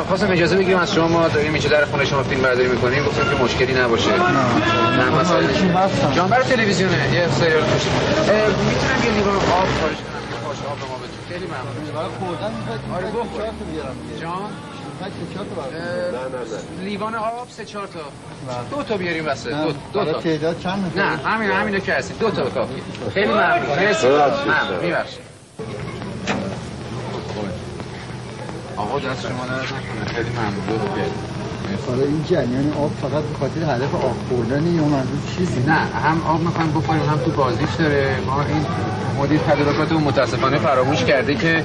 خواستم اجازه بگیرم از شما، ما داریم اینجا در خونه شما فیلم برداری میکنیم، گفتیم که مشکلی نباشه. نه مثلا جان برای تلویزیونه یه سریال میشه. میتونم یه لیوان آب خارج کنم، یه پاش آب به ما بدید. خیلی ممنون. برای خوردن میخواید؟ آره بخور. جان لیوان آب 3-4 تا. 2 تا بیاریم بسه. 2 تا. تعداد چند؟ نه همینو که هستید. 2 تا کافیه. خیلی ممنون. مرسی. ممنون. میبخشید. آقا دست شما درد نکنه. خیلی ممنون. حالا این جریان آب فقط به خاطر هدف آب خوردنه یا منظور چیزی؟ نه هم آب میخوایم بخوریم هم تو بازیش داره. ما این مدیر تدارکاتمون متاسفانه فراموش کرده که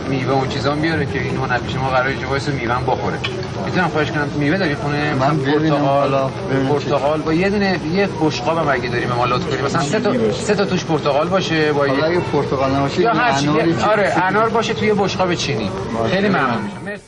میوه اون چیزا بیاره که این هنرپیشه ما قراره اینجا وایس میوه هم بخوره. میتونم خواهش کنم میوه داری خونه؟ من پرتقال با یه بشقاب هم اگه داریم ما لطف کنیم مثلا 3 تا توش پرتقال باشه با یه اگه پرتقال نباشه یا آره انار باشه توی بشقاب چینی. خیلی ممنون میشم. مرسی.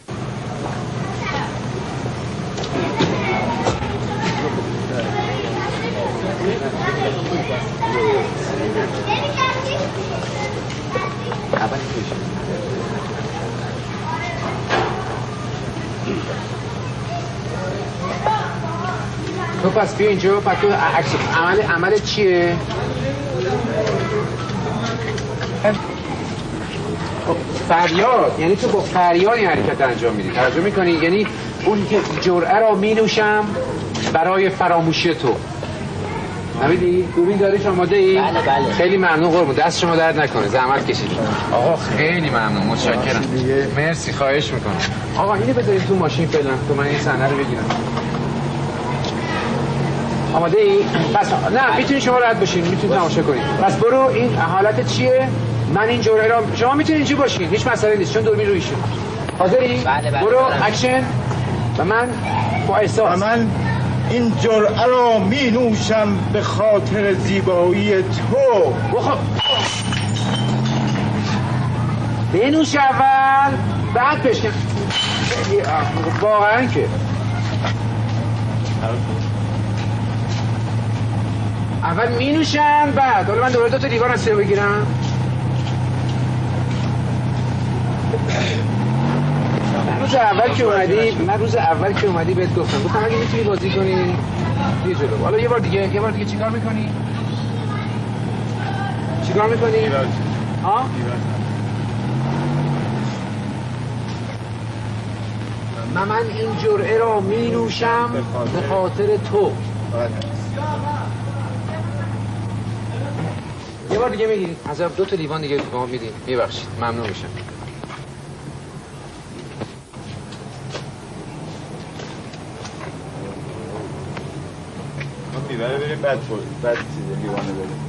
تو پس بیا اینجا پس تو عمل چیه؟ فریاد یعنی تو با فریادی حرکت انجام میدی توجه میکنی؟ یعنی اون که جرعه را مینوشم برای فراموشی تو نمیدی؟ دوربین داریش آماده ای؟ بله. خیلی ممنون قربون دست شما درد نکنه زحمت کشیدی. آقا خیلی ممنون متشکرم. مرسی خواهش میکنم. آقا اینو بذارید تو ماشین فعلا تو من این صحنه رو بگیرم. آماده ای؟ پس نه میتونی شما راحت باشین میتونی تماشا کنید. پس برو این حالت چیه؟ من این جرعه را شما میتونید اینجا باشین هیچ مسئله نیست چون دوربین رویشه. حاضری؟ بله. برو اکشن. و من با احساس من این جرعه را می نوشم به خاطر زیبایی تو. بخور بنوش اول بعد بشکن. واقعا که اول می نوشم بعد حالا من دوباره 2 تا لیوان از بگیرم. من روز اول که اومدی بهت گفتم اگه میتونی بازی کنی یه جلو. حالا یه بار دیگه چیکار میکنی؟ ها؟ من این جرعه را می نوشم به خاطر تو. یه بار دیگه میگی از 2 تا لیوان دیگه به ما میدین. میبخشید ممنون میشم. میبره بریم بعد چیزه لیوانه بریم.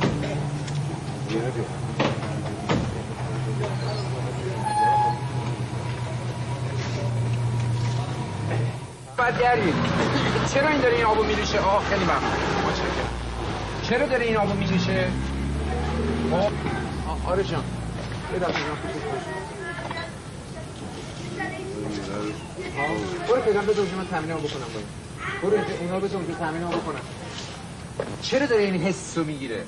بعد گرمید. چرا این داره این آبو میریشه؟ خیلی ممنون. چرا داره این آبو میریشه؟ آره جان. یه دفعه جان برو پیدم بذار من تمرین بکنم برو اونا بذار که تمرین بکنم. چرا داره این حس رو میگیره؟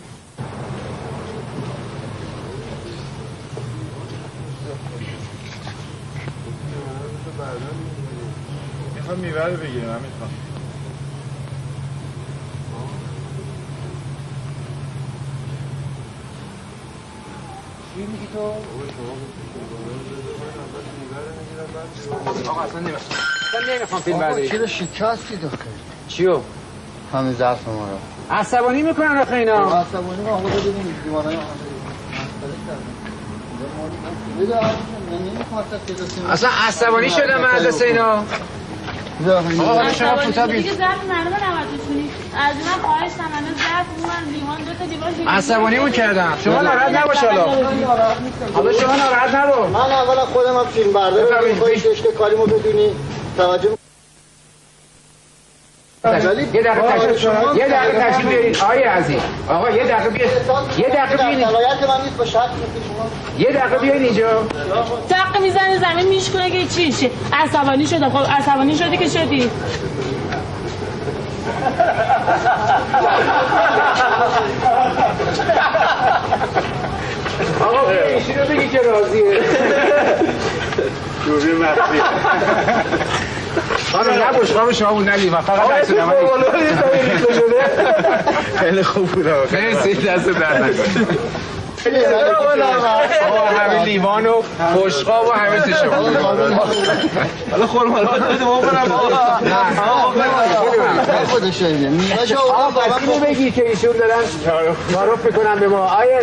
میخوام میوه رو بگیرم من میخوام. چی میگی تو؟ آقا اصلا نمیخوام فیلم برداری. چرا شکستی داخل؟ چیو؟ همین ظرف ما رو عصبانی میکنن آخه اینا. عصبانی ما آقا ببینیم دیوانه اصلا عصبانی شدم من از دست اینا. آقا حالا شما فوتا بید دیگه ظرف مردم نمتونی از من خواهشتم من ظرف من لیوان 2 تا لیوان عصبانیمون کردم. شما ناراحت نباش حالا شما ناراحت نباش. من اولا خودم هم فیلم بردارم میخوایی که کاریمو بدونی توجه یه دقیقه تشریف بیارید آقای عزیز. آقا یه دقیقه بیارید. یه دقیقه بیارید. یه دقیقه بیارید اینجا. تق میزنه زمین میشکنه که چی عصبانی شده. خب عصبانی شدی که شدی. آقا ایشون رو بگی که راضیه. دوری مخفی خانم نبوش خانم شما بود ندید فقط دست نمانی خیلی خوب بود مرسی دست در نکنید همه لیوان و بشقاب و همه چی شما حالا خورم حالا بده ما برم خودش شایده میراش آقا پس اینو بگی که ایشون دارن تعارف میکنن به ما آیه